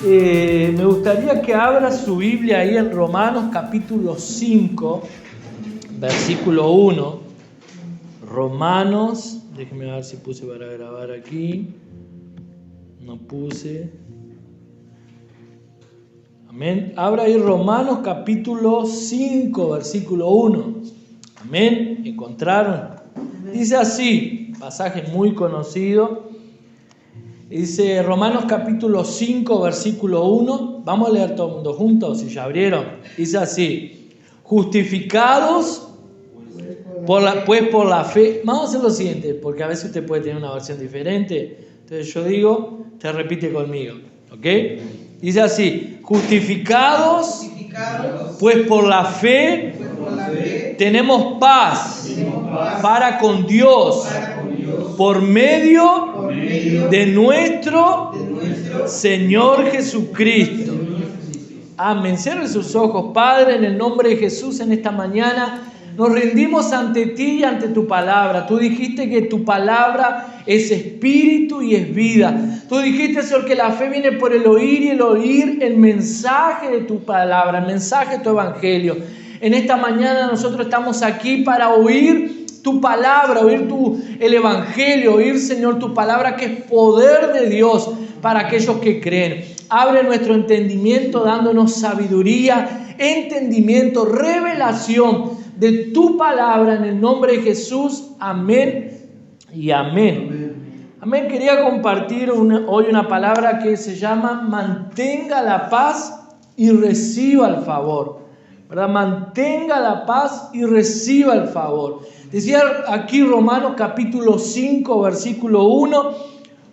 Me gustaría que abra su Biblia ahí en Romanos capítulo 5, versículo 1. Romanos, déjenme ver si puse para grabar aquí. No puse. Amén. Abra ahí Romanos capítulo 5, versículo 1. Amén. ¿Encontraron? Dice así, pasaje muy conocido. Dice Romanos capítulo 5, versículo 1. Vamos a leer todo el mundo juntos, si ya abrieron. Dice así: justificados por la fe. Vamos a hacer lo siguiente, porque a veces usted puede tener una versión diferente. Entonces yo digo, te repite conmigo. ¿Ok? Dice así: justificados pues por la fe tenemos paz para con Dios por medio de nuestro Señor Jesucristo. Amén. Cierre sus ojos, Padre, en el nombre de Jesús. En esta mañana nos rendimos ante ti y ante tu palabra. Tú dijiste que tu palabra es espíritu y es vida. Tú dijiste, Señor, que la fe viene por el oír y el oír el mensaje de tu palabra, el mensaje de tu evangelio. En esta mañana nosotros estamos aquí para oír tu palabra, oír el evangelio, oír, Señor, tu palabra que es poder de Dios para aquellos que creen. Abre nuestro entendimiento dándonos sabiduría, entendimiento, revelación de tu palabra en el nombre de Jesús. Amén y amén. Amén. Quería compartir hoy una palabra que se llama mantenga la paz y reciba el favor. ¿Verdad? Mantenga la paz y reciba el favor. Decía aquí Romanos capítulo 5, versículo 1,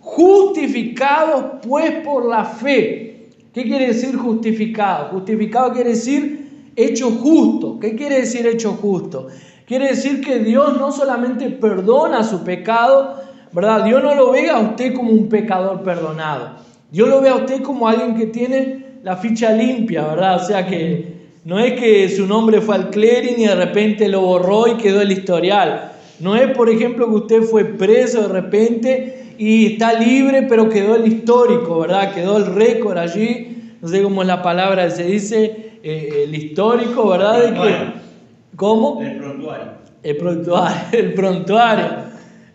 justificados pues por la fe. ¿Qué quiere decir justificado? Justificado quiere decir hecho justo. ¿Qué quiere decir hecho justo? Quiere decir que Dios no solamente perdona su pecado, ¿verdad? Dios no lo ve a usted como un pecador perdonado. Dios lo ve a usted como alguien que tiene la ficha limpia, ¿verdad? O sea que no es que su nombre fue al clearing y de repente lo borró y quedó el historial. No es, por ejemplo, que usted fue preso de repente y está libre, pero quedó el histórico, ¿verdad? Quedó el récord allí. No sé cómo es la palabra que se dice, el histórico, ¿verdad? De que, ¿cómo? El prontuario.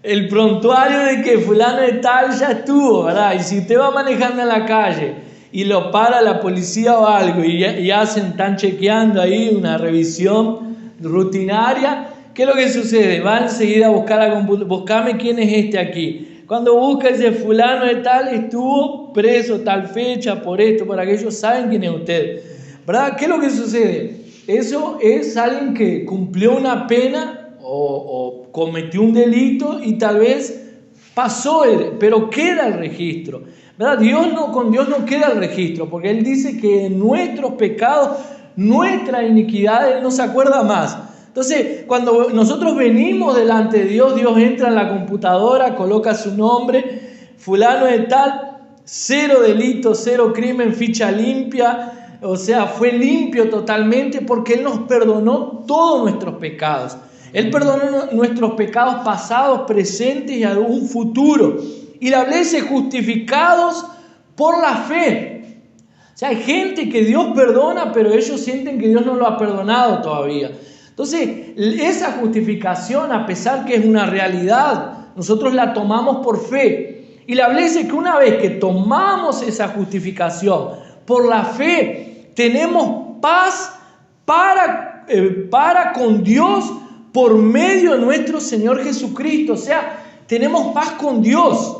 El prontuario de que fulano de tal ya estuvo, ¿verdad? Y si usted va manejando en la calle y lo para la policía o algo y están chequeando ahí una revisión rutinaria, ¿qué es lo que sucede? Va enseguida a buscar la computadora, buscame quién es este aquí. Cuando busca ese fulano de tal, estuvo preso tal fecha, por esto, por aquello, saben quién es usted, ¿verdad? ¿Qué es lo que sucede? Eso es alguien que cumplió una pena o cometió un delito y tal vez pasó, pero queda el registro, ¿verdad? Con Dios no queda el registro, porque Él dice que en nuestros pecados, nuestra iniquidad, Él no se acuerda más. Entonces, cuando nosotros venimos delante de Dios, Dios entra en la computadora, coloca su nombre, fulano de tal, 0 delito, 0 crimen, ficha limpia, o sea, fue limpio totalmente porque Él nos perdonó todos nuestros pecados. Él perdonó nuestros pecados pasados, presentes y algún futuro. Y la Biblia dice justificados por la fe. O sea, hay gente que Dios perdona, pero ellos sienten que Dios no lo ha perdonado todavía. Entonces, esa justificación, a pesar que es una realidad, nosotros la tomamos por fe. Y la Biblia dice que una vez que tomamos esa justificación por la fe, tenemos paz para con Dios por medio de nuestro Señor Jesucristo. O sea, tenemos paz con Dios,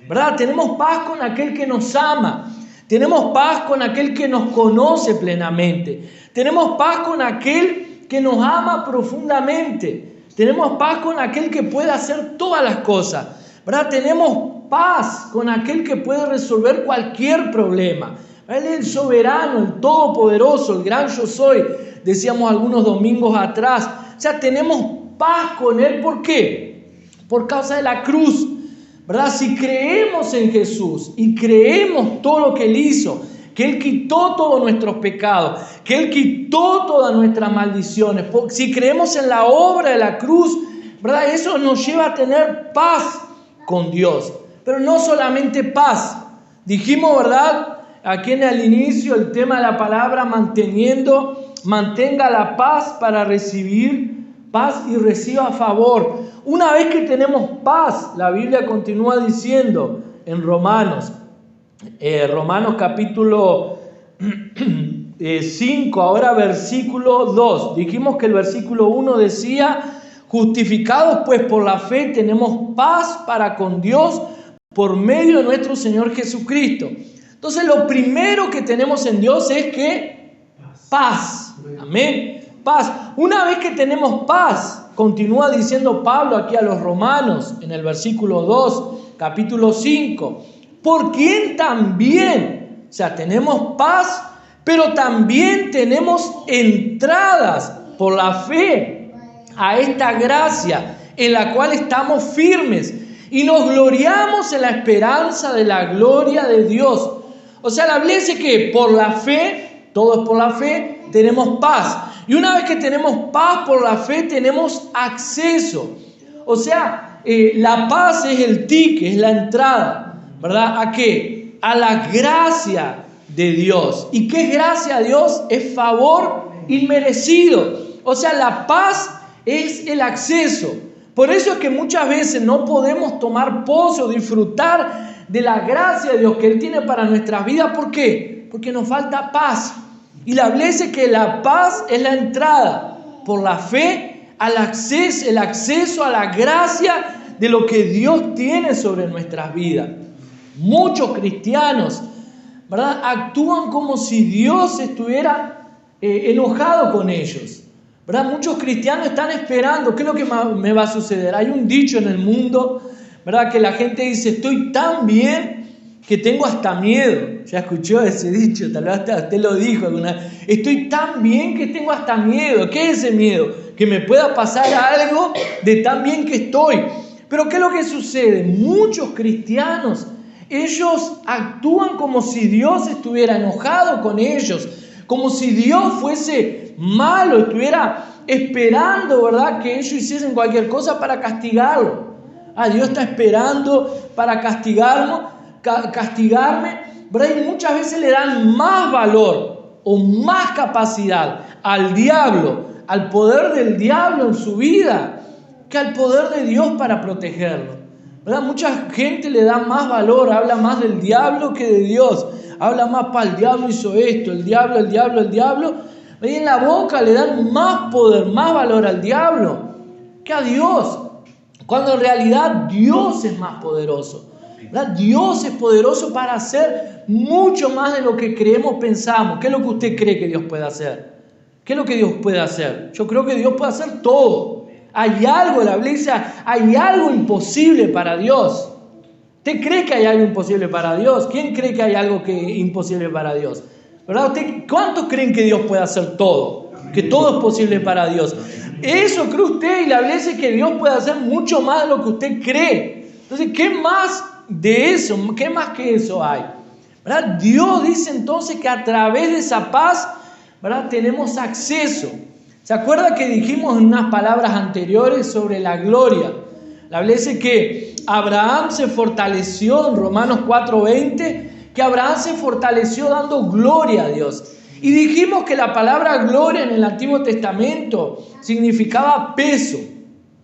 ¿verdad? Tenemos paz con aquel que nos ama. Tenemos paz con aquel que nos conoce plenamente. Tenemos paz con aquel que nos ama profundamente. Tenemos paz con aquel que puede hacer todas las cosas, ¿verdad? Tenemos paz con aquel que puede resolver cualquier problema. Él es el soberano, el todopoderoso, el gran yo soy. Decíamos algunos domingos atrás. O sea, tenemos paz con Él. ¿Por qué? Por causa de la cruz, ¿verdad? Si creemos en Jesús y creemos todo lo que Él hizo, que Él quitó todos nuestros pecados, que Él quitó todas nuestras maldiciones, si creemos en la obra de la cruz, ¿verdad? Eso nos lleva a tener paz con Dios. Pero no solamente paz. Dijimos, ¿verdad? aquí en el inicio el tema de la palabra mantenga la paz para recibir paz y reciba favor. Una vez que tenemos paz, la Biblia continúa diciendo en Romanos capítulo 5, ahora versículo 2. Dijimos que el versículo 1 decía: justificados pues por la fe tenemos paz para con Dios por medio de nuestro Señor Jesucristo. Entonces lo primero que tenemos en Dios es que paz. Amén. Paz. Una vez que tenemos paz, continúa diciendo Pablo aquí a los romanos en el versículo 2, capítulo 5, por quien también, o sea, tenemos paz, pero también tenemos entradas por la fe a esta gracia en la cual estamos firmes y nos gloriamos en la esperanza de la gloria de Dios. O sea, la Biblia dice que por la fe, todo es por la fe, tenemos paz. Y una vez que tenemos paz por la fe, tenemos acceso. O sea, la paz es el ticket, es la entrada, ¿verdad? ¿A qué? A la gracia de Dios. ¿Y qué es gracia a Dios? Es favor inmerecido. O sea, la paz es el acceso. Por eso es que muchas veces no podemos tomar pozo o disfrutar de la gracia de Dios que Él tiene para nuestras vidas. ¿Por qué? Porque nos falta paz. Y la Biblia dice que la paz es la entrada por la fe al acceso, el acceso a la gracia de lo que Dios tiene sobre nuestras vidas. Muchos cristianos, ¿verdad?, actúan como si Dios estuviera enojado con ellos, ¿verdad? Muchos cristianos están esperando, ¿qué es lo que me va a suceder? Hay un dicho en el mundo, ¿verdad?, que la gente dice: estoy tan bien que tengo hasta miedo. ¿Ya escuchó ese dicho? Tal vez usted lo dijo alguna vez. Estoy tan bien que tengo hasta miedo. ¿Qué es ese miedo? Que me pueda pasar algo de tan bien que estoy. Pero ¿qué es lo que sucede? Muchos cristianos, ellos actúan como si Dios estuviera enojado con ellos, como si Dios fuese malo, estuviera esperando, ¿verdad?, que ellos hiciesen cualquier cosa para castigarlo. Dios está esperando para castigarme, ¿verdad? Y muchas veces le dan más valor o más capacidad al diablo, al poder del diablo en su vida, que al poder de Dios para protegerlo, ¿verdad? Mucha gente le da más valor, habla más del diablo que de Dios, habla más: para el diablo hizo esto, el diablo, y en la boca le dan más poder, más valor al diablo que a Dios, cuando en realidad Dios es más poderoso, ¿verdad? Dios es poderoso para hacer mucho más de lo que creemos, pensamos. ¿Qué es lo que usted cree que Dios puede hacer? ¿Qué es lo que Dios puede hacer? Yo creo que Dios puede hacer todo. Hay algo, la Biblia dice, hay algo imposible para Dios. ¿Usted cree que hay algo imposible para Dios? ¿Quién cree que hay algo imposible para Dios? ¿Verdad? ¿Cuántos creen que Dios puede hacer todo? Que todo es posible para Dios. Eso cree usted, y la Biblia dice que Dios puede hacer mucho más de lo que usted cree. Entonces, ¿qué más de eso? ¿Qué más que eso hay? ¿Verdad? Dios dice entonces que a través de esa paz, ¿verdad?, tenemos acceso. ¿Se acuerda que dijimos en unas palabras anteriores sobre la gloria? La Biblia dice que Abraham se fortaleció en Romanos 4:20, que Abraham se fortaleció dando gloria a Dios. Y dijimos que la palabra gloria en el Antiguo Testamento significaba peso,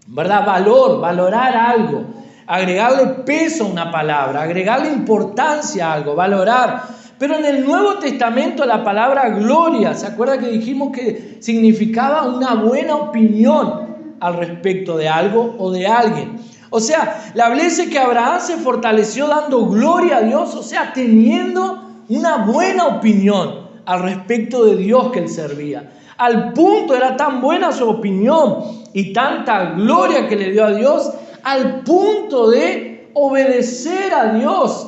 ¿verdad? Valor, valorar algo, agregarle peso a una palabra, agregarle importancia a algo, valorar. Pero en el Nuevo Testamento la palabra gloria, ¿se acuerda que dijimos que significaba una buena opinión al respecto de algo o de alguien? O sea, la Biblia dice que Abraham se fortaleció dando gloria a Dios, o sea, teniendo una buena opinión al respecto de Dios que él servía. Al punto, era tan buena su opinión y tanta gloria que le dio a Dios, al punto de obedecer a Dios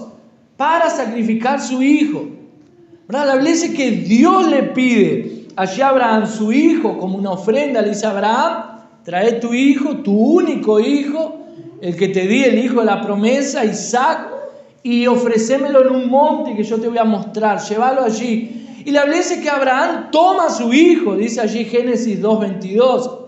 para sacrificar su hijo. ¿Verdad? La Biblia dice que Dios le pide allí a Abraham su hijo como una ofrenda. Le dice: Abraham, trae tu hijo, tu único hijo, el que te di, el hijo de la promesa, Isaac, y ofrecémelo en un monte que yo te voy a mostrar, llévalo allí. Y la Biblia dice que Abraham toma a su hijo, dice allí Génesis 2:22.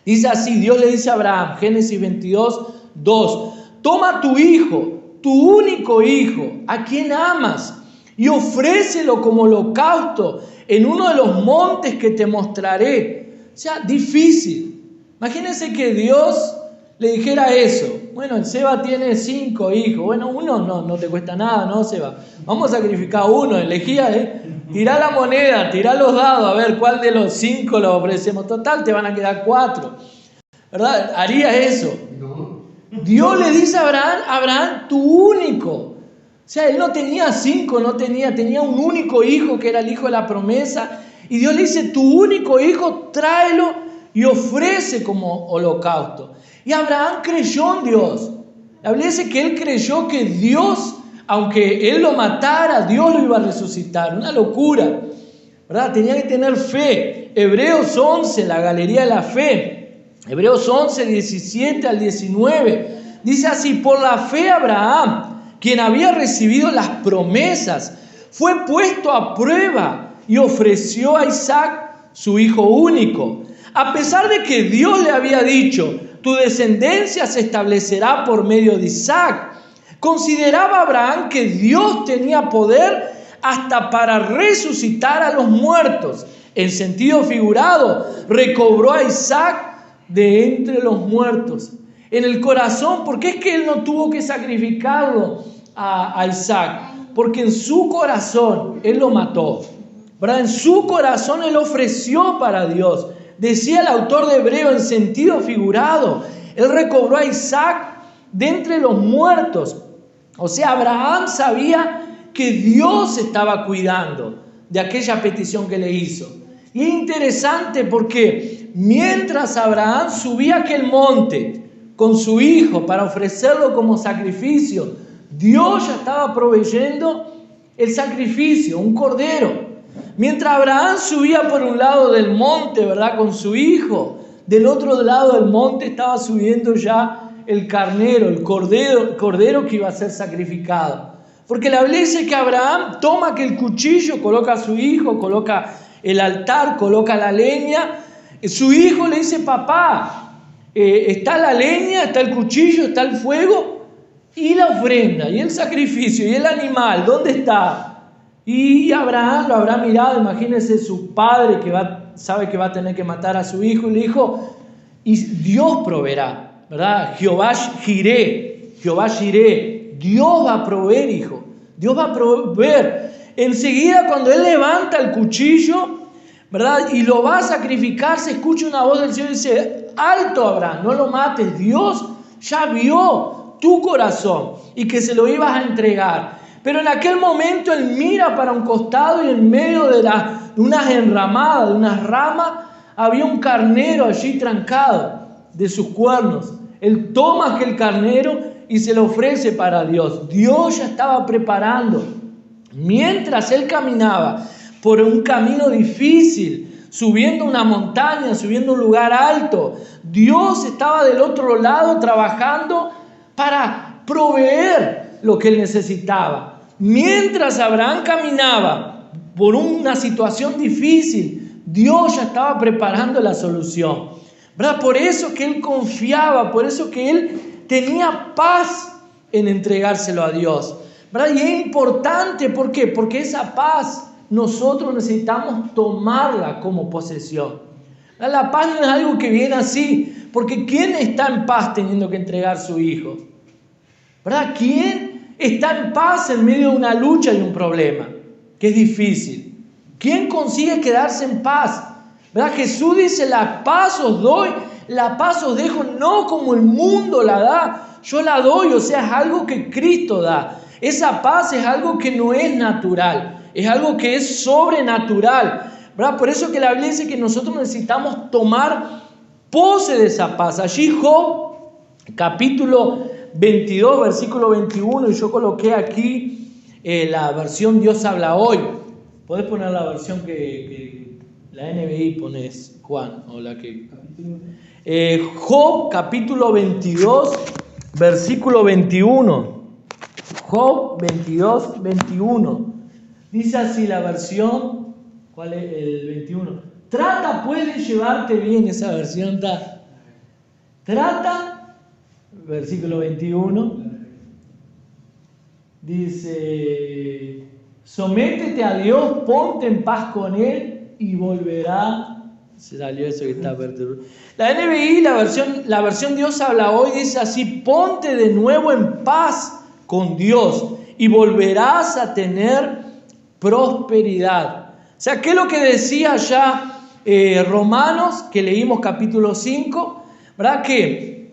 Dice así, Dios le dice a Abraham, Génesis 22:2, toma a tu hijo, tu único hijo, a quien amas, y ofrécelo como holocausto en uno de los montes que te mostraré. O sea, difícil. Imagínense que Dios le dijera eso. Bueno, el Seba tiene 5 hijos. Bueno, uno no te cuesta nada, ¿no, Seba? Vamos a sacrificar uno. Elegía, tirá la moneda, tirá los dados, a ver cuál de los 5 lo ofrecemos. Total, te van a quedar 4. ¿Verdad? ¿Harías eso? No. Dios le dice a Abraham, tu único. O sea, él no tenía 5, tenía un único hijo que era el hijo de la promesa. Y Dios le dice, tu único hijo, tráelo y ofrece como holocausto. Y Abraham creyó en Dios. La Biblia dice que él creyó que Dios, aunque él lo matara, Dios lo iba a resucitar. Una locura, ¿verdad? Tenía que tener fe. Hebreos 11, la galería de la fe. Hebreos 11, 17 al 19. Dice así, por la fe Abraham, quien había recibido las promesas, fue puesto a prueba y ofreció a Isaac, su hijo único. A pesar de que Dios le había dicho, tu descendencia se establecerá por medio de Isaac, consideraba Abraham que Dios tenía poder hasta para resucitar a los muertos. En sentido figurado, recobró a Isaac de entre los muertos. En el corazón, ¿por qué es que él no tuvo que sacrificarlo a Isaac? Porque en su corazón él lo mató, ¿verdad? En su corazón él ofreció para Dios. Decía el autor de Hebreo en sentido figurado, él recobró a Isaac de entre los muertos. O sea, Abraham sabía que Dios estaba cuidando de aquella petición que le hizo. Y es interesante porque mientras Abraham subía aquel monte con su hijo para ofrecerlo como sacrificio, Dios ya estaba proveyendo el sacrificio, un cordero. Mientras Abraham subía por un lado del monte, ¿verdad?, con su hijo, del otro lado del monte estaba subiendo ya el carnero, el cordero que iba a ser sacrificado. Porque la Biblia dice que Abraham toma aquel cuchillo, coloca a su hijo, coloca el altar, coloca la leña. Su hijo le dice, papá, está la leña, está el cuchillo, está el fuego y la ofrenda, y el sacrificio, y el animal, ¿dónde está? Y Abraham lo habrá mirado, imagínense su padre que sabe que va a tener que matar a su hijo, y le dijo, y Dios proveerá, ¿verdad? Jehová Jireh, Dios va a proveer, hijo, Dios va a proveer. Enseguida cuando él levanta el cuchillo, ¿verdad?, y lo va a sacrificar, se escucha una voz del cielo y dice, alto Abraham, no lo mates, Dios ya vio tu corazón y que se lo ibas a entregar. Pero en aquel momento él mira para un costado y en medio de unas enramadas, de unas ramas, había un carnero allí trancado de sus cuernos. Él toma aquel carnero y se lo ofrece para Dios. Dios ya estaba preparando. Mientras él caminaba por un camino difícil, subiendo una montaña, subiendo un lugar alto, Dios estaba del otro lado trabajando para proveer lo que él necesitaba. Mientras Abraham caminaba por una situación difícil, Dios ya estaba preparando la solución, ¿verdad? Por eso que él confiaba, por eso que él tenía paz en entregárselo a Dios, ¿verdad? Y es importante, ¿por qué? Porque esa paz nosotros necesitamos tomarla como posesión. La paz no es algo que viene así, porque ¿quién está en paz teniendo que entregar su hijo? ¿Verdad? ¿Quién está en paz en medio de una lucha y un problema que es difícil? ¿Quién consigue quedarse en paz? ¿Verdad? Jesús dice, la paz os doy, la paz os dejo, no como el mundo la da, yo la doy, o sea, es algo que Cristo da. Esa paz es algo que no es natural, es algo que es sobrenatural, ¿verdad? Por eso que la Biblia dice que nosotros necesitamos tomar pose de esa paz. Allí Job, capítulo 22, versículo 21, y yo coloqué aquí la versión Dios habla hoy. Podés poner la versión que la NBI pones, Juan, o la que... Job, capítulo 22, versículo 21. Job 22, 21. Dice así la versión, ¿cuál es el 21? Trata pues de llevarte bien, esa versión está. Trata, versículo 21, dice, Sométete a Dios, ponte en paz con Él y volverá. Se salió eso que está perturbado. La NBI, la versión Dios habla hoy, dice así: ponte de nuevo en paz con Dios y volverás a tener prosperidad. O sea, ¿qué es lo que decía ya Romanos, que leímos capítulo 5? ¿Verdad? Que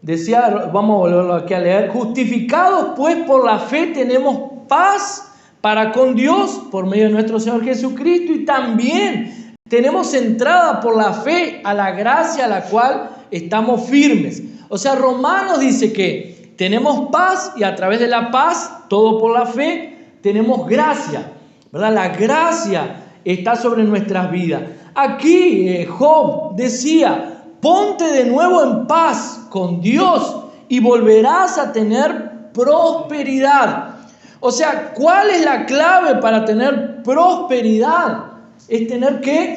decía, vamos a volverlo aquí a leer: justificados pues por la fe tenemos paz para con Dios por medio de nuestro Señor Jesucristo, y también tenemos entrada por la fe a la gracia a la cual estamos firmes. O sea, Romanos dice que tenemos paz, y a través de la paz, todo por la fe, tenemos gracia, ¿verdad? La gracia está sobre nuestras vidas. Aquí Job decía: ponte de nuevo en paz con Dios y volverás a tener prosperidad. O sea, ¿cuál es la clave para tener prosperidad? Es tener ¿qué?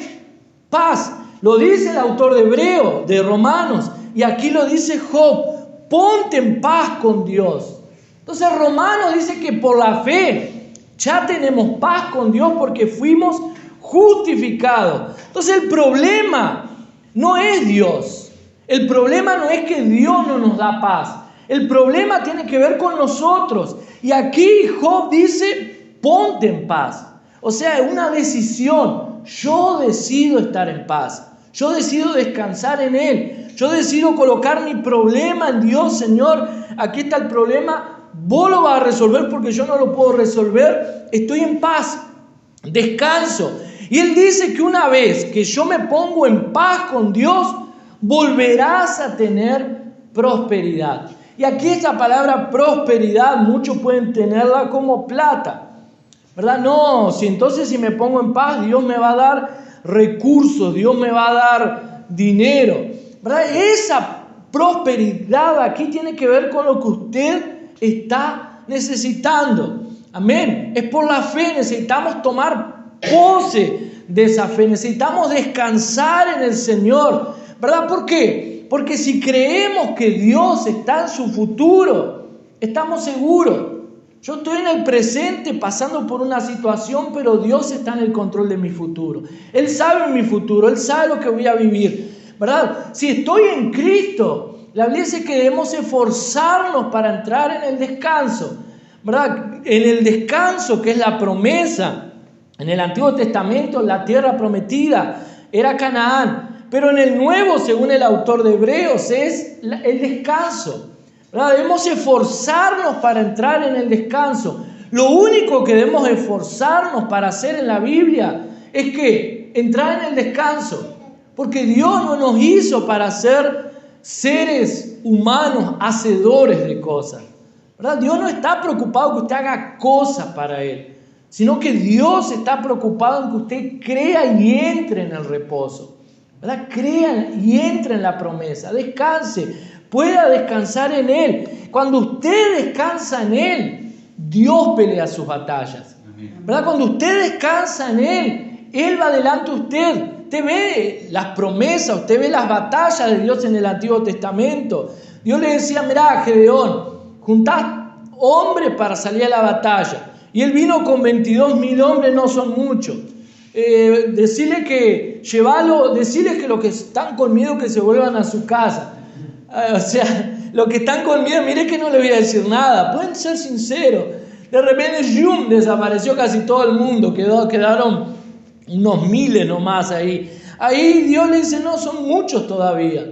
Paz. Lo dice el autor de Hebreo, de Romanos, y aquí lo dice Job: ponte en paz con Dios. Entonces Romanos dice que por la fe ya tenemos paz con Dios porque fuimos justificados. Entonces el problema no es Dios. El problema no es que Dios no nos da paz. El problema tiene que ver con nosotros. Y aquí Job dice: ponte en paz. O sea, es una decisión. Yo decido estar en paz. Yo decido descansar en Él. Yo decido colocar mi problema en Dios. Señor, aquí está el problema. Vos lo vas a resolver porque yo no lo puedo resolver. Estoy en paz. Descanso. Y Él dice que una vez que yo me pongo en paz con Dios, volverás a tener prosperidad. Y aquí esta palabra prosperidad, muchos pueden tenerla como plata, ¿verdad? No, si me pongo en paz, Dios me va a dar recursos, Dios me va a dar dinero, ¿verdad? Esa prosperidad aquí tiene que ver con lo que usted está necesitando. Amén. Es por la fe, necesitamos tomar pose de esa fe, necesitamos descansar en el Señor, ¿verdad? ¿Por qué? Porque si creemos que Dios está en su futuro, estamos seguros. Yo estoy en el presente pasando por una situación, pero Dios está en el control de mi futuro. Él sabe mi futuro, Él sabe lo que voy a vivir, ¿verdad? Si estoy en Cristo, la Biblia dice que debemos esforzarnos para entrar en el descanso, ¿verdad? En el descanso, que es la promesa. En el Antiguo Testamento, la tierra prometida era Canaán. Pero en el Nuevo, según el autor de Hebreos, es el descanso, ¿verdad? Debemos esforzarnos para entrar en el descanso. Lo único que debemos esforzarnos para hacer en la Biblia es que entrar en el descanso. Porque Dios no nos hizo para ser seres humanos hacedores de cosas, ¿verdad? Dios no está preocupado que usted haga cosas para Él, sino que Dios está preocupado en que usted crea y entre en el reposo, ¿verdad? Crea y entre en la promesa, descanse, pueda descansar en Él. Cuando usted descansa en Él, Dios pelea sus batallas, ¿verdad? Cuando usted descansa en Él, Él va delante de usted. Usted ve las promesas, usted ve las batallas de Dios en el Antiguo Testamento. Dios le decía: mirá, Gedeón, juntá hombres para salir a la batalla. Y él vino con 22.000 hombres, no son muchos. Decirle que los que están con miedo que se vuelvan a su casa. O sea, los que están con miedo, mire que no le voy a decir nada, pueden ser sinceros. De repente, ¡yum!, desapareció casi todo el mundo, quedaron unos miles nomás ahí. Ahí Dios le dice: no, son muchos todavía.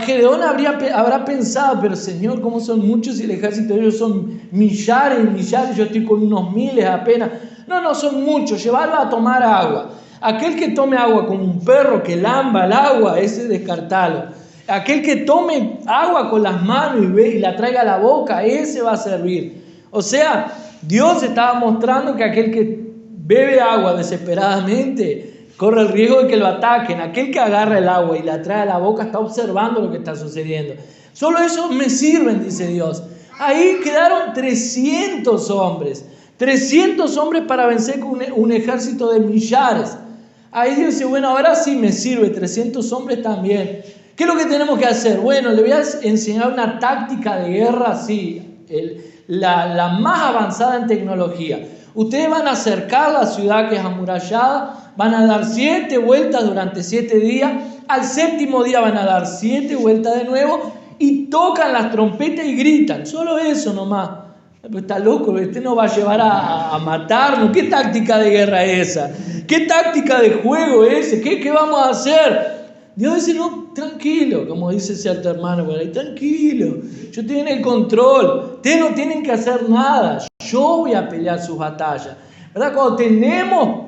Gedeón habrá pensado: pero Señor, ¿cómo son muchos si el ejército de ellos son millares y millares? Yo estoy con unos miles apenas. No, son muchos. Llevarlo a tomar agua. Aquel que tome agua como un perro que lamba el agua, ese descartalo. Aquel que tome agua con las manos y la traiga a la boca, ese va a servir. O sea, Dios estaba mostrando que aquel que bebe agua desesperadamente corre el riesgo de que lo ataquen. Aquel que agarra el agua y la trae a la boca está observando lo que está sucediendo. Solo esos me sirven, dice Dios. Ahí quedaron 300 hombres. 300 hombres para vencer con un ejército de millares. Ahí Dios dice: bueno, ahora sí me sirve, 300 hombres también. ¿Qué es lo que tenemos que hacer? Bueno, le voy a enseñar una táctica de guerra, sí. la más avanzada en tecnología. Ustedes van a cercar la ciudad que es amurallada, van a dar 7 vueltas durante 7 días, al 7º día van a dar 7 vueltas de nuevo y tocan las trompetas y gritan. Solo eso nomás. Está loco, este nos va a llevar a matarnos. ¿Qué táctica de guerra es esa? ¿Qué táctica de juego es ese? ¿Qué vamos a hacer? Dios dice, no, tranquilo, como dice cierto hermano por ahí, tranquilo, yo estoy en el control, ustedes no tienen que hacer nada, yo voy a pelear sus batallas, ¿verdad? Cuando tenemos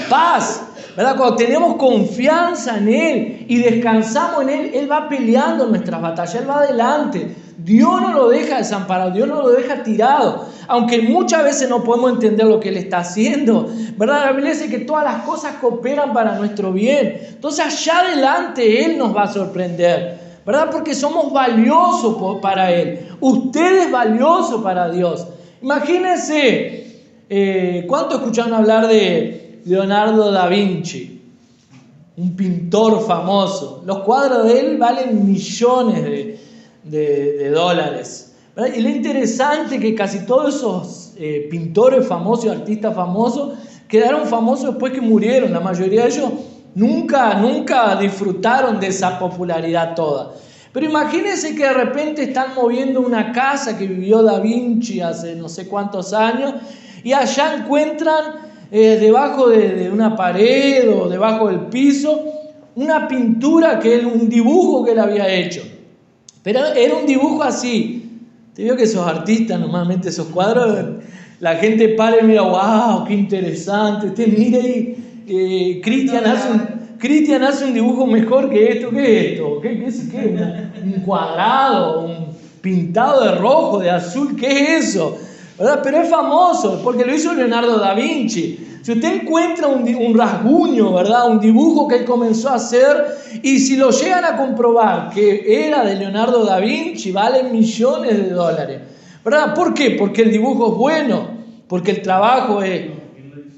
paz, ¿verdad? Cuando tenemos confianza en Él y descansamos en Él, Él va peleando nuestras batallas, Él va adelante. Dios no lo deja desamparado, Dios no lo deja tirado, aunque muchas veces no podemos entender lo que Él está haciendo, ¿verdad? La Biblia dice que todas las cosas cooperan para nuestro bien. Entonces allá adelante Él nos va a sorprender, ¿verdad? Porque somos valiosos para Él. Usted es valioso para Dios. Imagínense, ¿cuánto escucharon hablar de Leonardo da Vinci? Un pintor famoso. Los cuadros de él valen millones de dólares, ¿verdad? Y lo interesante es que casi todos esos pintores famosos y artistas famosos quedaron famosos después que murieron. La mayoría de ellos nunca disfrutaron de esa popularidad toda. Pero imagínense que de repente están moviendo una casa que vivió Da Vinci hace no sé cuántos años y allá encuentran debajo de una pared o debajo del piso una pintura un dibujo que él había hecho. Pero era un dibujo así. Te digo que esos artistas, normalmente esos cuadros, la gente para y mira, wow, qué interesante. Usted mira y Cristian hace un dibujo mejor que esto. ¿Qué es esto? ¿Qué es? Un cuadrado, un pintado de rojo, de azul, ¿qué es eso? ¿Verdad? Pero es famoso porque lo hizo Leonardo da Vinci. Si usted encuentra un rasguño, ¿verdad? Un dibujo que él comenzó a hacer, y si lo llegan a comprobar que era de Leonardo da Vinci, valen millones de dólares, ¿verdad? ¿Por qué? Porque el dibujo es bueno, porque el trabajo es...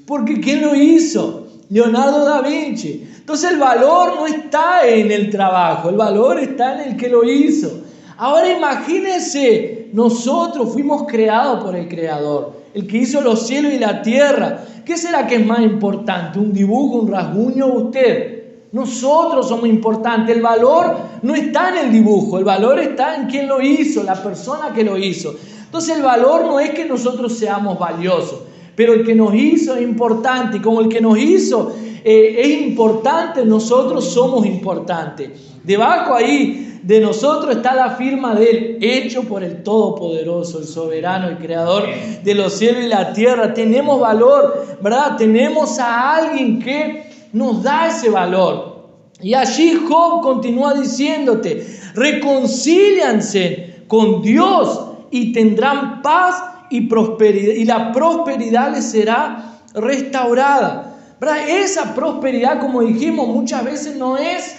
Porque ¿quién lo hizo? Leonardo da Vinci. Entonces el valor no está en el trabajo, el valor está en el que lo hizo. Ahora imagínense, nosotros fuimos creados por el Creador, el que hizo los cielos y la tierra. ¿Qué será que es más importante? ¿Un dibujo, un rasguño o usted? Nosotros somos importantes. El valor no está en el dibujo, el valor está en quien lo hizo, la persona que lo hizo. Entonces el valor no es que nosotros seamos valiosos, pero el que nos hizo es importante, y como el que nos hizo es importante, nosotros somos importantes. Debajo ahí de nosotros está la firma de Él, hecho por el Todopoderoso, el Soberano, el Creador de los cielos y la tierra. Tenemos valor, ¿verdad? Tenemos a alguien que nos da ese valor. Y allí Job continúa diciéndote, reconcílianse con Dios y tendrán paz y prosperidad, y la prosperidad les será restaurada. ¿Verdad? Esa prosperidad, como dijimos, muchas veces no es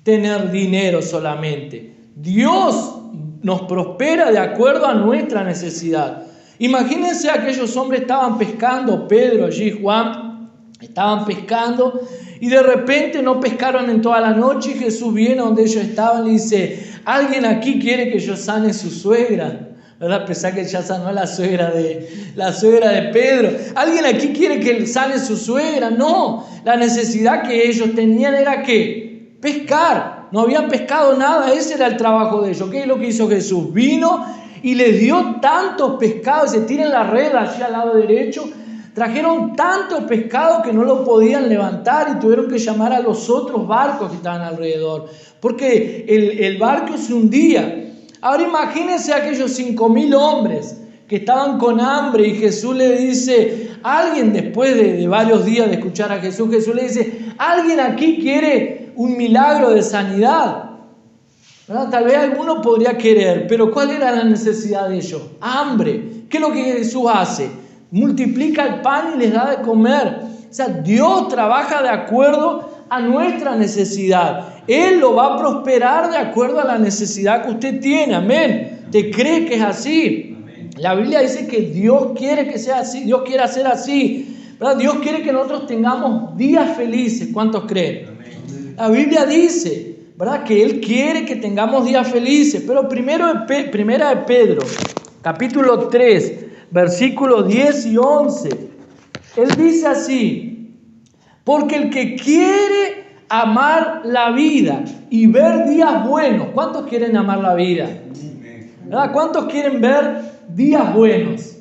tener dinero solamente. Dios nos prospera de acuerdo a nuestra necesidad. Imagínense, aquellos hombres estaban pescando, Pedro, allí Juan, estaban pescando y de repente no pescaron en toda la noche y Jesús viene donde ellos estaban y dice, ¿alguien aquí quiere que yo sane su suegra? ¿Verdad? Pensá que ya sanó la suegra de Pedro. ¿Alguien aquí quiere que sane su suegra? No, la necesidad que ellos tenían era ¿qué? Pescar. No habían pescado nada, ese era el trabajo de ellos. ¿Qué es lo que hizo Jesús? Vino y les dio tantos pescados, se tiran la red allí al lado derecho, trajeron tantos pescados que no lo podían levantar y tuvieron que llamar a los otros barcos que estaban alrededor, porque el barco se hundía. Ahora imagínense aquellos 5.000 hombres que estaban con hambre y Jesús le dice, alguien después de varios días de escuchar a Jesús, Jesús le dice, ¿alguien aquí quiere un milagro de sanidad? ¿Verdad? Tal vez alguno podría querer, pero ¿cuál era la necesidad de ellos? Hambre. ¿Qué es lo que Jesús hace? Multiplica el pan y les da de comer. O sea, Dios trabaja de acuerdo a nuestra necesidad. Él lo va a prosperar de acuerdo a la necesidad que usted tiene. Amén. ¿Te cree que es así? Amén. La Biblia dice que Dios quiere que sea así. Dios quiere hacer así, ¿verdad? Dios quiere que nosotros tengamos días felices. ¿Cuántos creen? Amén. La Biblia dice, ¿verdad?, que Él quiere que tengamos días felices. Pero primera de Pedro, capítulo 3, versículos 10 y 11. Él dice así: porque el que quiere amar la vida y ver días buenos, ¿cuántos quieren amar la vida? ¿Verdad? ¿Cuántos quieren ver días buenos?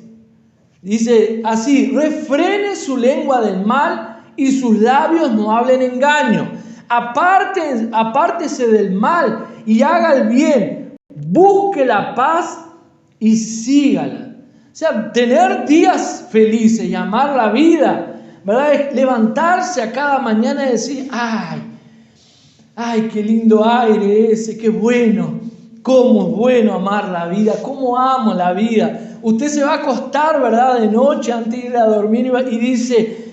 Dice así: refrene su lengua del mal y sus labios no hablen engaño. Apártese del mal y haga el bien. Busque la paz y sígala. O sea, tener días felices y amar la vida, ¿verdad? Es levantarse a cada mañana y decir: ay, qué lindo aire ese, qué bueno. Cómo es bueno amar la vida, cómo amo la vida. Usted se va a acostar, ¿verdad?, de noche antes de ir a dormir y dice: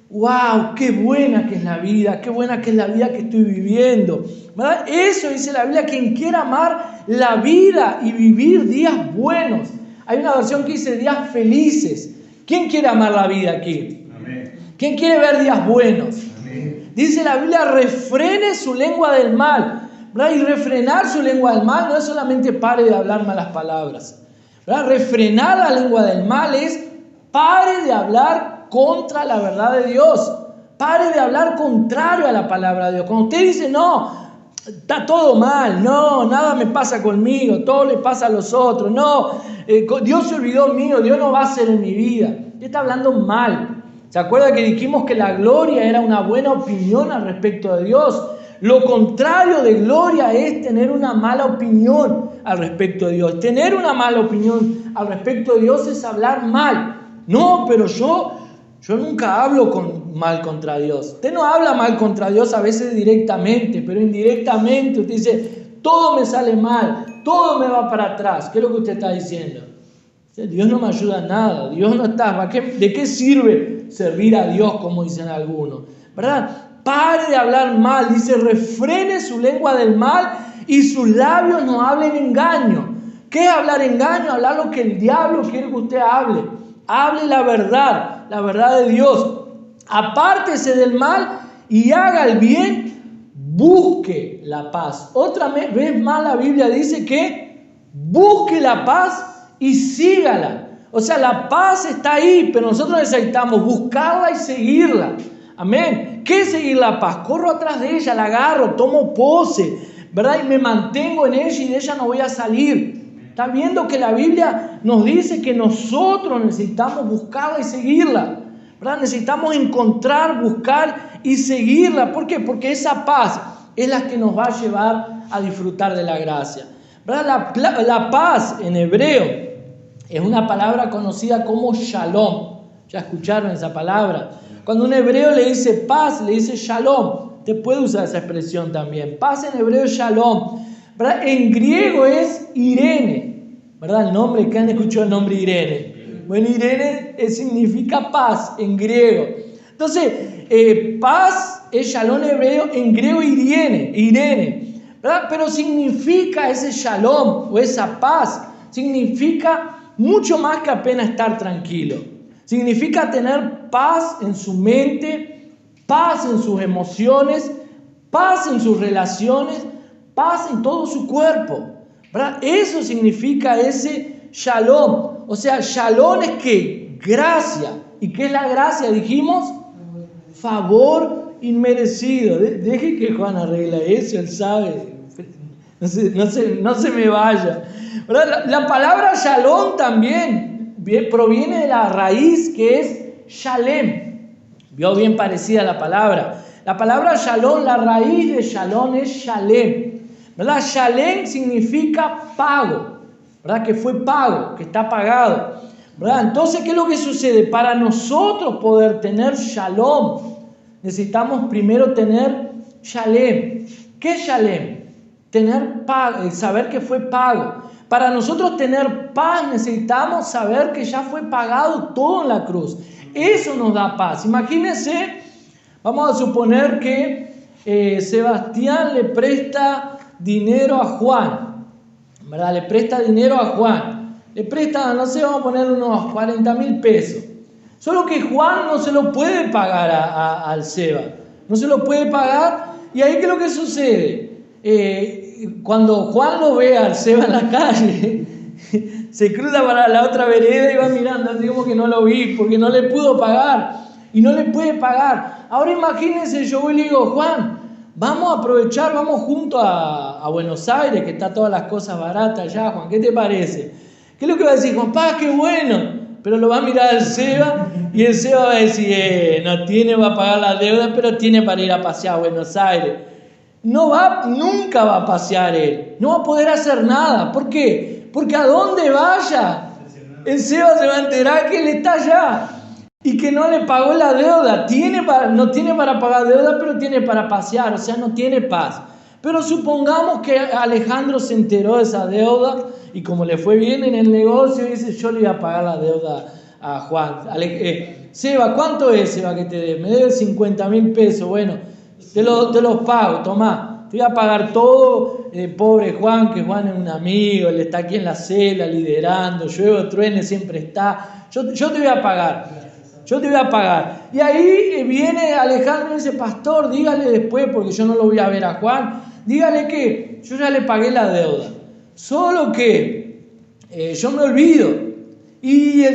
wow, qué buena que es la vida, qué buena que es la vida que estoy viviendo, ¿verdad? Eso dice la Biblia: quien quiera amar la vida y vivir días buenos. Hay una versión que dice días felices. ¿Quién quiere amar la vida aquí? Amén. ¿Quién quiere ver días buenos? Amén. Dice la Biblia: refrene su lengua del mal, ¿verdad? Y refrenar su lengua del mal no es solamente pare de hablar malas palabras, ¿verdad? Refrenar la lengua del mal es pare de hablar contra la verdad de Dios, pare de hablar contrario a la palabra de Dios. Cuando usted dice: no, está todo mal, no, nada me pasa conmigo, todo le pasa a los otros, no, Dios se olvidó mío, Dios no va a hacer en mi vida, usted está hablando mal. ¿Se acuerda que dijimos que la gloria era una buena opinión al respecto de Dios? Lo contrario de gloria es tener una mala opinión al respecto de Dios. Tener una mala opinión al respecto de Dios es hablar mal. No, pero yo nunca hablo mal contra Dios. Usted no habla mal contra Dios a veces directamente, pero indirectamente usted dice: todo me sale mal, todo me va para atrás. ¿Qué es lo que usted está diciendo? Dios no me ayuda en nada, Dios no está. ¿De qué sirve servir a Dios, como dicen algunos? ¿Verdad? Pare de hablar mal. Dice: refrene su lengua del mal y sus labios no hablen engaño. ¿Qué es hablar engaño? Hablar lo que el diablo quiere que usted hable. Hable la verdad de Dios. Apártese del mal y haga el bien. Busque la paz. Otra vez más la Biblia dice que busque la paz y sígala. O sea, la paz está ahí, pero nosotros necesitamos buscarla y seguirla. Amén. ¿Qué es seguir la paz? Corro atrás de ella, la agarro, tomo pose, ¿verdad? Y me mantengo en ella y de ella no voy a salir. Está viendo que la Biblia nos dice que nosotros necesitamos buscarla y seguirla, ¿verdad? Necesitamos encontrar, buscar y seguirla. ¿Por qué? Porque esa paz es la que nos va a llevar a disfrutar de la gracia, ¿verdad? La paz en hebreo es una palabra conocida como shalom. ¿Ya escucharon esa palabra? Cuando un hebreo le dice paz, le dice shalom. Te puede usar esa expresión también. Paz en hebreo es shalom, ¿verdad? En griego es Irene, ¿verdad? El nombre, ¿qué han escuchado el nombre Irene? Bueno, Irene significa paz en griego. Entonces, paz es shalom hebreo, en griego Irene, ¿verdad? Pero significa ese shalom o esa paz, significa mucho más que apenas estar tranquilo. Significa tener paz en su mente, paz en sus emociones, paz en sus relaciones, paz en todo su cuerpo, ¿verdad? Eso significa ese shalom. O sea, shalom es ¿qué? Gracia. ¿Y qué es la gracia? Dijimos, favor inmerecido. Deje que Juan arregle eso, él sabe. No se me vaya, ¿verdad? La palabra shalom también proviene de la raíz que es shalem. Vio bien parecida la palabra. La palabra shalom, la raíz de shalom es shalem, ¿verdad? Shalem significa pago, ¿verdad? Que fue pago, que está pagado, ¿verdad? Entonces, ¿qué es lo que sucede? Para nosotros poder tener shalom, necesitamos primero tener shalem. ¿Qué es shalem? Tener pago, saber que fue pago. Para nosotros tener paz necesitamos saber que ya fue pagado todo en la cruz. Eso nos da paz. Imagínense, vamos a suponer que Sebastián le presta dinero a Juan, ¿verdad? Le presta dinero a Juan. Le presta, no sé, vamos a poner unos 40,000 pesos. Solo que Juan no se lo puede pagar al Seba. No se lo puede pagar. Y ahí, ¿qué es lo que sucede? Cuando Juan lo ve al Seba en la calle, se cruza para la otra vereda y va mirando, así como que no lo vi, porque no le pudo pagar y no le puede pagar. Ahora imagínense, yo voy y le digo, Juan, vamos a aprovechar, vamos juntos a Buenos Aires, que está todas las cosas baratas allá, Juan, ¿qué te parece? ¿Qué es lo que va a decir? Juan, pa, qué bueno. Pero lo va a mirar el Seba y el Seba va a decir, no tiene para pagar la deuda, pero tiene para ir a pasear a Buenos Aires. Nunca va a pasear él, no va a poder hacer nada. ¿Por qué? Porque a donde vaya, el Seba se va a enterar que él está allá y que no le pagó la deuda. No tiene para pagar deuda, pero tiene para pasear, o sea, no tiene paz. Pero supongamos que Alejandro se enteró de esa deuda y como le fue bien en el negocio, dice, yo le voy a pagar la deuda a Juan. Seba, ¿cuánto es, Seba, que te debe? Me debe 50.000 pesos. Bueno, te los pago, tomá. Te voy a pagar todo, pobre Juan, que Juan es un amigo, él está aquí en la celda liderando, llueve o truene, siempre está. Yo te voy a pagar. Yo te voy a pagar. Y ahí viene Alejandro y dice, pastor, dígale después, porque yo no lo voy a ver a Juan, dígale que yo ya le pagué la deuda. Solo que yo me olvido. Y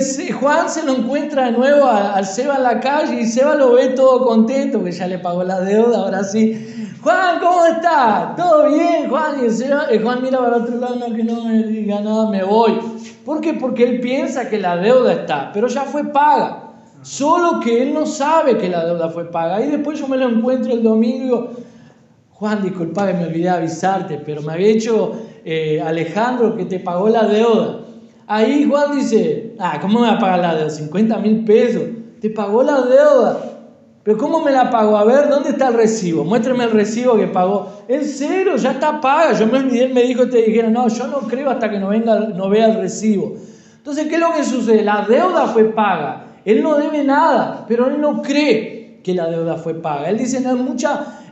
Juan se lo encuentra de nuevo al Seba en la calle y Seba lo ve todo contento, que ya le pagó la deuda, ahora sí. Juan, ¿cómo está? ¿Todo bien, Juan? Y Juan mira para otro lado, no, que no me diga nada, me voy. ¿Por qué? Porque él piensa que la deuda está, pero ya fue paga. Solo que él no sabe que la deuda fue paga. Y después yo me lo encuentro el domingo y digo, Juan, disculpa que me olvidé de avisarte, pero me había dicho Alejandro que te pagó la deuda. Ahí Juan dice, ¿cómo me va a pagar la deuda? 50.000 pesos. Te pagó la deuda. ¿Pero cómo me la pagó? A ver, ¿dónde está el recibo? Muéstrame el recibo que pagó. En serio, ya está paga. Yo me olvidé, él me dijo, te dijeron, no, yo no creo hasta que no vea el recibo. Entonces, ¿qué es lo que sucede? La deuda fue paga. Él no debe nada, pero él no cree que la deuda fue paga. Él dice, no,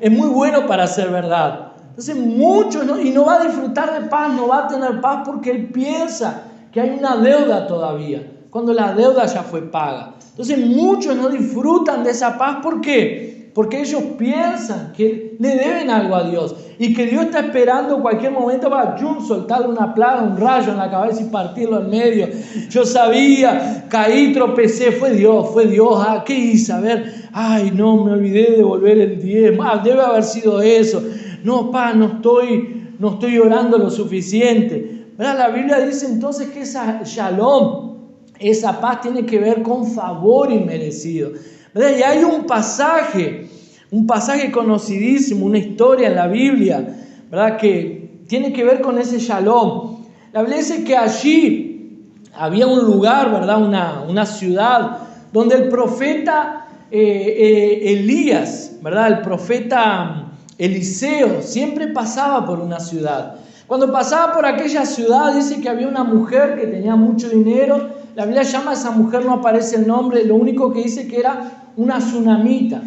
es muy bueno para ser verdad. Entonces, y no va a disfrutar de paz, no va a tener paz porque él piensa que hay una deuda todavía, cuando la deuda ya fue paga. Entonces muchos no disfrutan de esa paz. ¿Por qué? Porque ellos piensan que le deben algo a Dios y que Dios está esperando cualquier momento para soltarle una plaga, un rayo en la cabeza y partirlo en medio. Yo sabía, caí, tropecé, fue Dios, ¿qué hice? A ver, no, me olvidé de devolver el diezmo, debe haber sido eso. No, no estoy orando lo suficiente. ¿Verdad? La Biblia dice entonces que esa shalom, esa paz tiene que ver con favor inmerecido. ¿Verdad? Y hay un pasaje conocidísimo, una historia en la Biblia, ¿verdad? Que tiene que ver con ese shalom. La Biblia dice que allí había un lugar, ¿verdad? Una ciudad donde el profeta Elías, ¿verdad? El profeta Eliseo siempre pasaba por una ciudad. Cuando pasaba por aquella ciudad, dice que había una mujer que tenía mucho dinero. La Biblia llama a esa mujer, no aparece el nombre, lo único que dice que era una sunamita.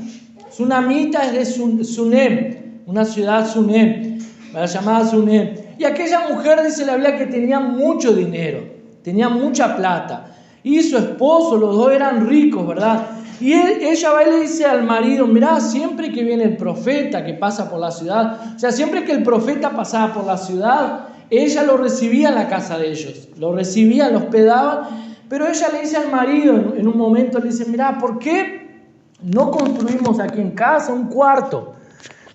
Sunamita es de Sunem, una ciudad Sunem, llamada Sunem. Y aquella mujer, dice la Biblia, que tenía mucho dinero, tenía mucha plata. Y su esposo, los dos eran ricos, ¿verdad? Y ella va y le dice al marido, mirá, siempre que viene el profeta que pasa por la ciudad, o sea, siempre que el profeta pasaba por la ciudad, ella lo recibía en la casa de ellos, lo recibían, lo hospedaban, pero ella le dice al marido, en un momento le dice, mirá, ¿por qué no construimos aquí en casa un cuarto?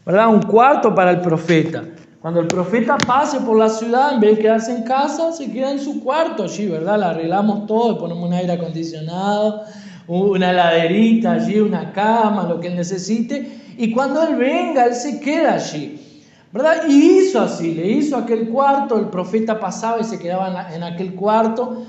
¿Verdad? Un cuarto para el profeta. Cuando el profeta pase por la ciudad, en vez de quedarse en casa, se queda en su cuarto allí, ¿verdad? La arreglamos todo, le ponemos un aire acondicionado, una heladerita allí, una cama, lo que él necesite, y cuando él venga, él se queda allí, ¿verdad? Y hizo así, le hizo aquel cuarto, el profeta pasaba y se quedaba en aquel cuarto,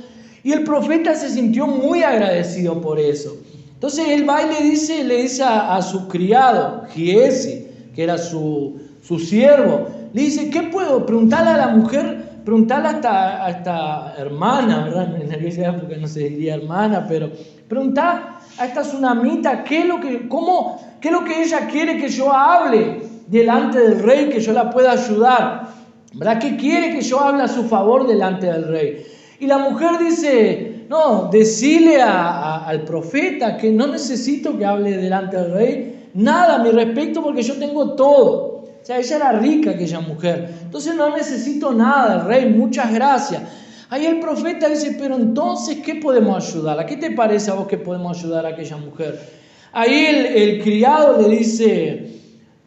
y el profeta se sintió muy agradecido por eso. Entonces él va y le dice a su criado, Giesi, que era su siervo, le dice, ¿qué puedo? Preguntarle a la mujer, preguntarle a esta hermana, ¿verdad? En aquella época no se diría hermana, pero preguntar a esta sunamita qué es lo que ella quiere que yo hable delante del rey, que yo la pueda ayudar, ¿verdad? ¿Qué quiere que yo hable a su favor delante del rey? Y la mujer dice, no, decile al profeta que no necesito que hable delante del rey, nada a mi respecto porque yo tengo todo. O sea, ella era rica, aquella mujer. Entonces no necesito nada del rey, muchas gracias. Ahí el profeta dice, pero entonces, ¿qué podemos ayudarla? ¿Qué te parece a vos que podemos ayudar a aquella mujer? Ahí el criado le dice,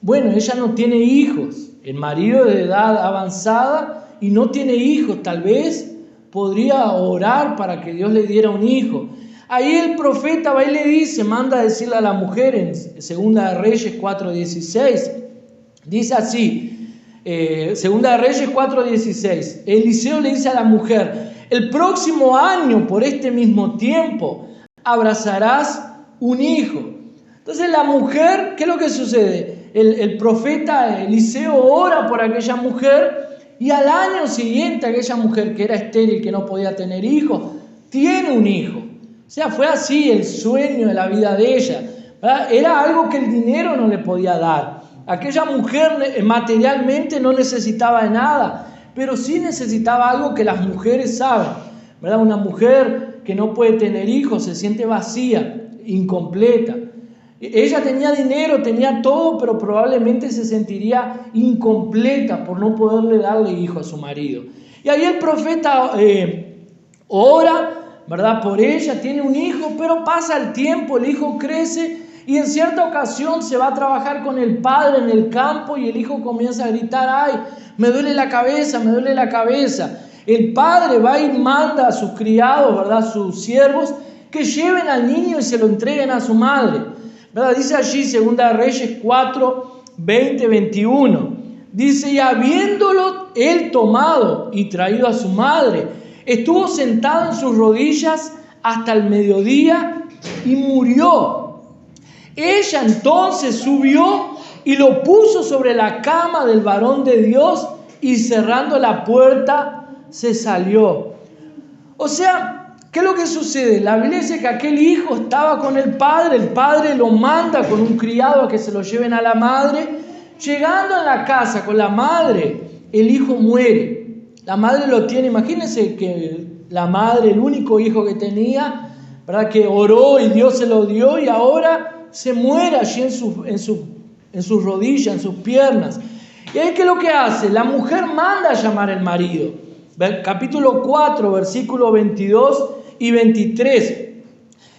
bueno, ella no tiene hijos, el marido es de edad avanzada y no tiene hijos, tal vez podría orar para que Dios le diera un hijo. Ahí el profeta va y le dice, manda a decirle a la mujer en 2 Reyes 4:16, dice así, 2 Reyes 4:16, Eliseo le dice a la mujer, el próximo año por este mismo tiempo abrazarás un hijo. Entonces la mujer, ¿qué es lo que sucede? El profeta Eliseo ora por aquella mujer y al año siguiente aquella mujer que era estéril, que no podía tener hijos, tiene un hijo. O sea, fue así el sueño de la vida de ella, ¿verdad? Era algo que el dinero no le podía dar. Aquella mujer materialmente no necesitaba de nada, pero sí necesitaba algo que las mujeres saben, ¿verdad? Una mujer que no puede tener hijos se siente vacía, incompleta. Ella tenía dinero, tenía todo, pero probablemente se sentiría incompleta por no poderle darle hijo a su marido. Y ahí el profeta ora, ¿verdad? Por ella, tiene un hijo, pero pasa el tiempo, el hijo crece y en cierta ocasión se va a trabajar con el padre en el campo y el hijo comienza a gritar, ¡ay, me duele la cabeza, me duele la cabeza! El padre va y manda a sus criados, ¿verdad? Sus siervos, que lleven al niño y se lo entreguen a su madre, ¿verdad? Dice allí 2 Reyes 4, 20, 21. Dice, y habiéndolo él tomado y traído a su madre, estuvo sentado en sus rodillas hasta el mediodía y murió. Ella entonces subió y lo puso sobre la cama del varón de Dios y cerrando la puerta se salió. O sea, ¿qué es lo que sucede? La Biblia dice que aquel hijo estaba con el padre lo manda con un criado a que se lo lleven a la madre. Llegando a la casa con la madre, el hijo muere. La madre lo tiene, imagínense que la madre, el único hijo que tenía, ¿verdad? Que oró y Dios se lo dio y ahora se muere allí en sus rodillas, en sus piernas. Y ahí, ¿qué es lo que hace? La mujer manda a llamar al marido. Capítulo 4, versículos 22 y 23.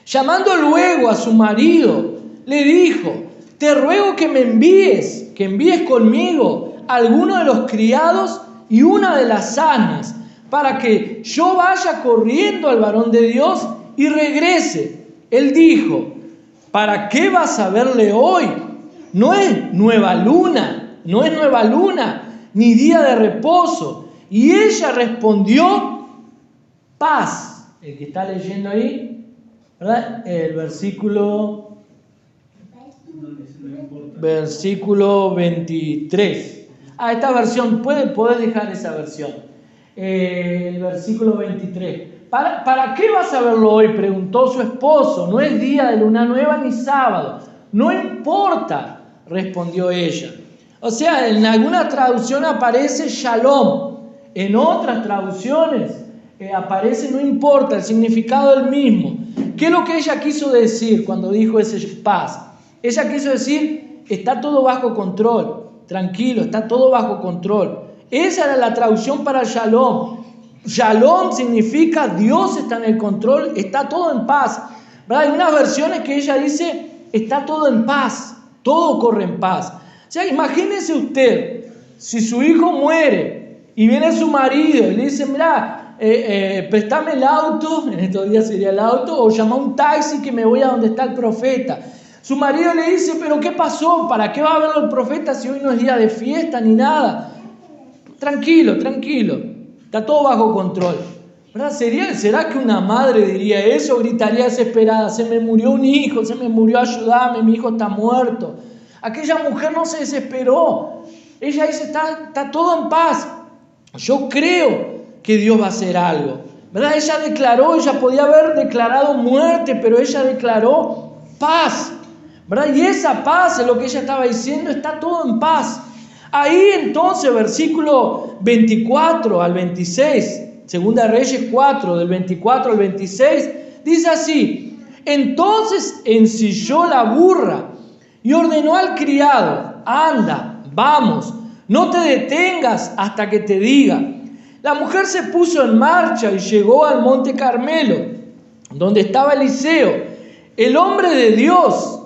Llamando luego a su marido, le dijo, te ruego que me envíes, que envíes conmigo a alguno de los criados y una de las asnas, para que yo vaya corriendo al varón de Dios y regrese. Él dijo, ¿para qué vas a verle hoy? No es nueva luna, ni día de reposo. Y ella respondió, paz. El que está leyendo ahí, ¿verdad? El versículo 23. Esta versión, podés dejar esa versión. El versículo 23. ¿Para qué vas a verlo hoy? Preguntó su esposo. No es día de luna nueva ni sábado. No importa, respondió ella. O sea, en alguna traducción aparece shalom. En otras traducciones aparece no importa, el significado es el mismo. ¿Qué es lo que ella quiso decir cuando dijo ese paz? Ella quiso decir, está todo bajo control. Tranquilo, está todo bajo control. Esa era la traducción para shalom. Shalom significa Dios está en el control, está todo en paz. ¿Verdad? Hay unas versiones que ella dice, está todo en paz, todo corre en paz. O sea, imagínese usted, si su hijo muere y viene su marido y le dice, mira, préstame el auto, en estos días sería el auto, o llama un taxi que me voy a donde está el profeta. Su marido le dice, pero ¿qué pasó? ¿Para qué va a verlo el profeta si hoy no es día de fiesta ni nada? Tranquilo, está todo bajo control. ¿Verdad? ¿Será que una madre diría eso? Gritaría desesperada, se me murió un hijo, se me murió, ayúdame, mi hijo está muerto. Aquella mujer no se desesperó. Ella dice, está todo en paz. Yo creo que Dios va a hacer algo. ¿Verdad? Ella podía haber declarado muerte, pero ella declaró paz. ¿Verdad? Y esa paz es lo que ella estaba diciendo, está todo en paz. Ahí entonces, versículo 24 al 26, 2 Reyes 4, del 24 al 26, dice así, entonces ensilló la burra y ordenó al criado, anda, vamos, no te detengas hasta que te diga. La mujer se puso en marcha y llegó al monte Carmelo, donde estaba Eliseo, el hombre de Dios.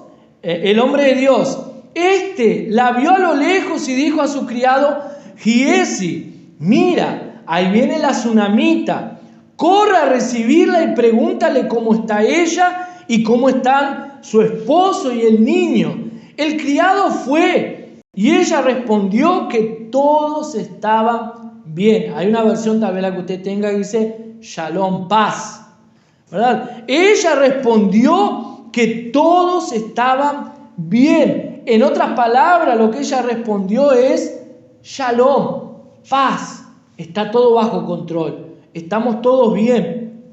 La vio a lo lejos y dijo a su criado Giesi: mira, ahí viene la tsunamita, corre a recibirla y pregúntale cómo está ella y cómo están su esposo y el niño. El criado fue y ella respondió que todos estaban bien. Hay una versión, tal vez la que usted tenga, que dice Shalom, paz, ¿verdad? Ella respondió que todos estaban bien. En otras palabras, lo que ella respondió es Shalom, paz, está todo bajo control, estamos todos bien.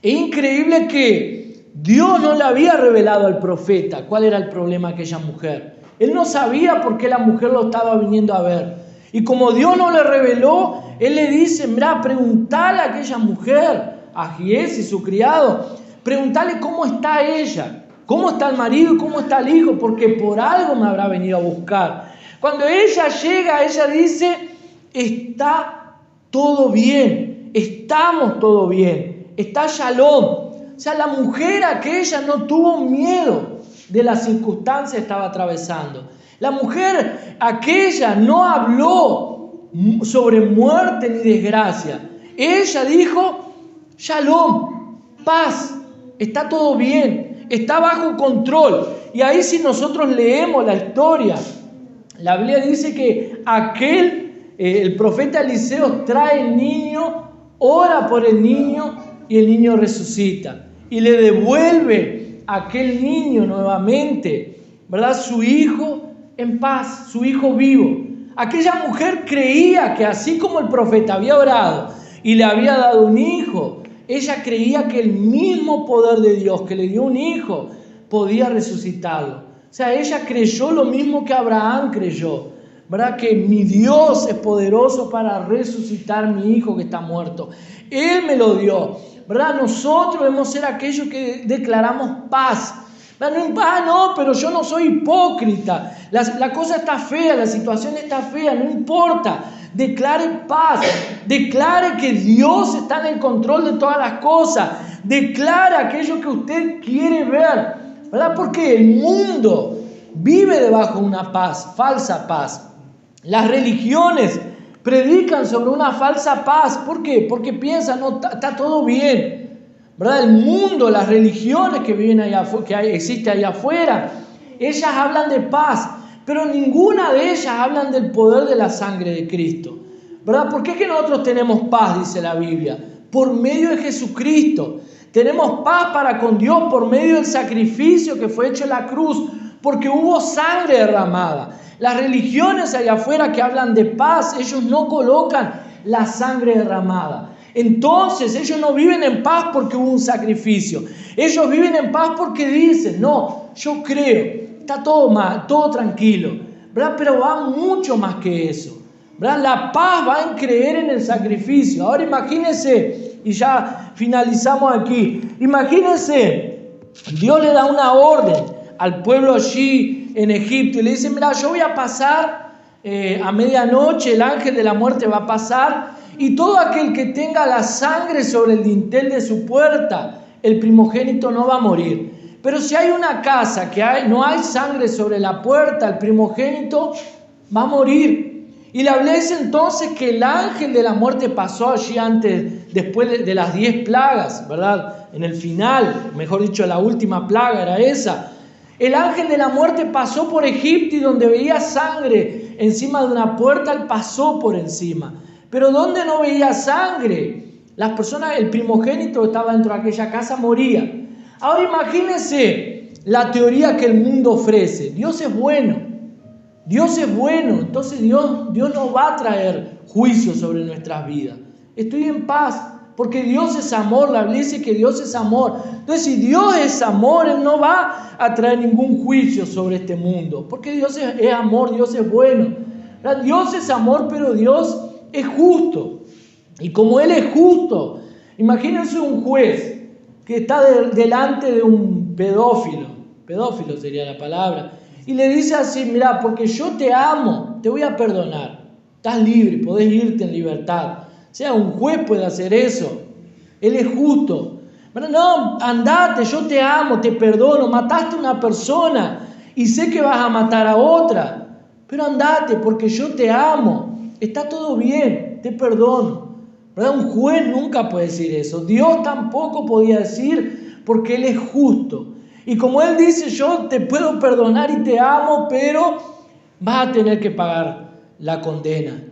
Es increíble que Dios no le había revelado al profeta cuál era el problema de aquella mujer. Él no sabía por qué la mujer lo estaba viniendo a ver. Y como Dios no le reveló, él le dice: mira, preguntale a aquella mujer, a Giesi, su criado, preguntale cómo está ella, cómo está el marido y cómo está el hijo, porque por algo me habrá venido a buscar. Cuando ella llega, ella dice: está todo bien, estamos todo bien, está Shalom. O sea, la mujer aquella no tuvo miedo de las circunstancias que estaba atravesando. La mujer aquella no habló sobre muerte ni desgracia. Ella dijo: Shalom, paz, está todo bien, está bajo control. Y ahí, si nosotros leemos la historia, la Biblia dice que el profeta Eliseo trae el niño, ora por el niño y el niño resucita. Y le devuelve a aquel niño nuevamente, ¿verdad?, su hijo en paz, su hijo vivo. Aquella mujer creía que así como el profeta había orado y le había dado un hijo, ella creía que el mismo poder de Dios que le dio un hijo podía resucitarlo. O sea, ella creyó lo mismo que Abraham creyó, ¿verdad? Que mi Dios es poderoso para resucitar mi hijo que está muerto. Él me lo dio, ¿verdad? Nosotros debemos ser aquellos que declaramos paz. No, pero yo no soy hipócrita. La cosa está fea, la situación está fea, no importa. Declare paz, declare que Dios está en el control de todas las cosas. Declare aquello que usted quiere ver, ¿verdad? Porque el mundo vive debajo de una paz, falsa paz. Las religiones predican sobre una falsa paz. ¿Por qué? Porque piensan, no, está todo bien, ¿verdad? El mundo, las religiones que viven allá, que existen allá afuera, ellas hablan de paz, pero ninguna de ellas hablan del poder de la sangre de Cristo, ¿verdad? ¿Por qué es que nosotros tenemos paz, dice la Biblia? Por medio de Jesucristo. Tenemos paz para con Dios por medio del sacrificio que fue hecho en la cruz, porque hubo sangre derramada. Las religiones allá afuera que hablan de paz, ellos no colocan la sangre derramada. Entonces ellos no viven en paz porque hubo un sacrificio. Ellos viven en paz porque dicen: no, yo creo, está todo mal, todo tranquilo, ¿verdad? Pero va mucho más que eso, ¿verdad? La paz va en creer en el sacrificio. Ahora imagínense, y ya finalizamos aquí, imagínense, Dios le da una orden al pueblo allí en Egipto y le dice: mira, yo voy a pasar a medianoche, el ángel de la muerte va a pasar, y todo aquel que tenga la sangre sobre el dintel de su puerta, el primogénito no va a morir. Pero si hay una casa que no hay sangre sobre la puerta, el primogénito va a morir. Y la Biblia dice entonces que el ángel de la muerte pasó allí después de las 10 plagas, ¿verdad? En el final, mejor dicho, la última plaga era esa. El ángel de la muerte pasó por Egipto, y donde veía sangre encima de una puerta, él pasó por encima. Pero donde no veía sangre, las personas, el primogénito que estaba dentro de aquella casa moría. Ahora imagínense la teoría que el mundo ofrece. Dios es bueno. Dios es bueno. Entonces Dios no va a traer juicio sobre nuestras vidas. Estoy en paz porque Dios es amor. La Biblia dice que Dios es amor. Entonces, si Dios es amor, Él no va a traer ningún juicio sobre este mundo, porque Dios es amor, Dios es bueno. Dios es amor, pero Dios es justo. Y como Él es justo, imagínense un juez que está delante de un pedófilo sería la palabra, y le dice así: mira, porque yo te amo, te voy a perdonar, estás libre, podés irte en libertad. O sea, un juez puede hacer eso. Él es justo. No, andate, yo te amo, te perdono. Mataste a una persona y sé que vas a matar a otra. Pero andate porque yo te amo. Está todo bien, te perdono. ¿Verdad? Un juez nunca puede decir eso. Dios tampoco podía decir porque Él es justo. Y como Él dice, yo te puedo perdonar y te amo, pero vas a tener que pagar la condena.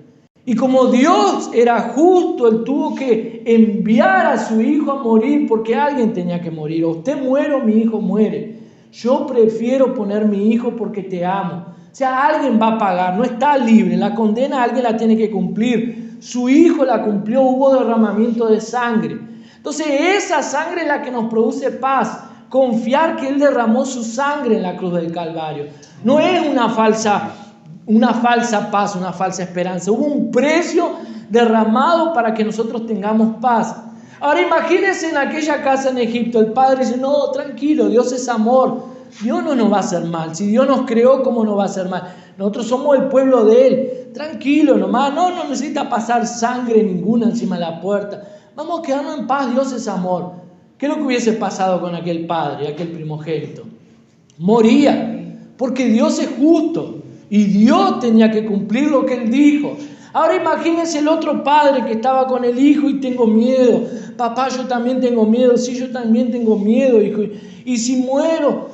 Y como Dios era justo, Él tuvo que enviar a su hijo a morir porque alguien tenía que morir. O usted muere o mi hijo muere. Yo prefiero poner mi hijo porque te amo. O sea, alguien va a pagar, no está libre. La condena alguien la tiene que cumplir. Su hijo la cumplió, hubo derramamiento de sangre. Entonces esa sangre es la que nos produce paz. Confiar que Él derramó su sangre en la cruz del Calvario. No es una falsa paz, una falsa esperanza. Hubo un precio derramado para que nosotros tengamos paz. Ahora imagínense en aquella casa en Egipto, el padre dice, no, tranquilo, Dios es amor, Dios no nos va a hacer mal. Si Dios nos creó, ¿cómo nos va a hacer mal? Nosotros somos el pueblo de Él, tranquilo nomás, no necesita pasar sangre ninguna encima de la puerta. Vamos a quedarnos en paz, Dios es amor. ¿Qué es lo que hubiese pasado con aquel padre, aquel primogénito? Moría, porque Dios es justo y Dios tenía que cumplir lo que Él dijo. Ahora imagínense el otro padre que estaba con el hijo y tengo miedo. Papá, yo también tengo miedo. Sí, yo también tengo miedo, hijo. Y si muero,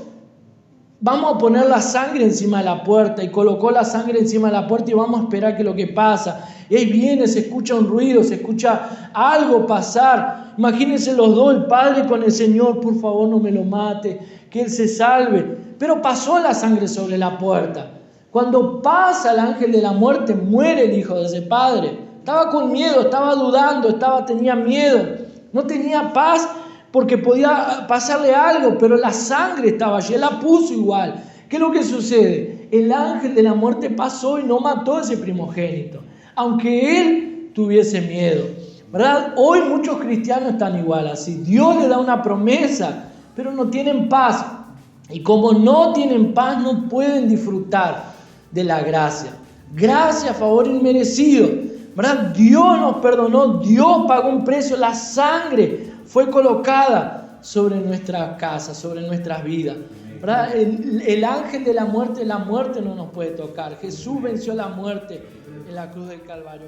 vamos a poner la sangre encima de la puerta. Y colocó la sangre encima de la puerta y vamos a esperar que lo que pasa. Y ahí viene, se escucha un ruido, se escucha algo pasar. Imagínense los dos, el padre con el Señor, por favor no me lo mate, que Él se salve. Pero pasó la sangre sobre la puerta. Cuando pasa el ángel de la muerte, muere el hijo de ese padre. Estaba con miedo, estaba dudando, tenía miedo. No tenía paz porque podía pasarle algo, pero la sangre estaba allí, Él la puso igual. ¿Qué es lo que sucede? El ángel de la muerte pasó y no mató a ese primogénito, aunque él tuviese miedo. ¿Verdad? Hoy muchos cristianos están igual así. Dios les da una promesa, pero no tienen paz. Y como no tienen paz, no pueden disfrutar de la gracia. Gracia, favor inmerecido. ¿Verdad? Dios nos perdonó, Dios pagó un precio, la sangre fue colocada sobre nuestra casa, sobre nuestras vidas. ¿Verdad? El ángel de la muerte no nos puede tocar. Jesús venció la muerte en la cruz del Calvario.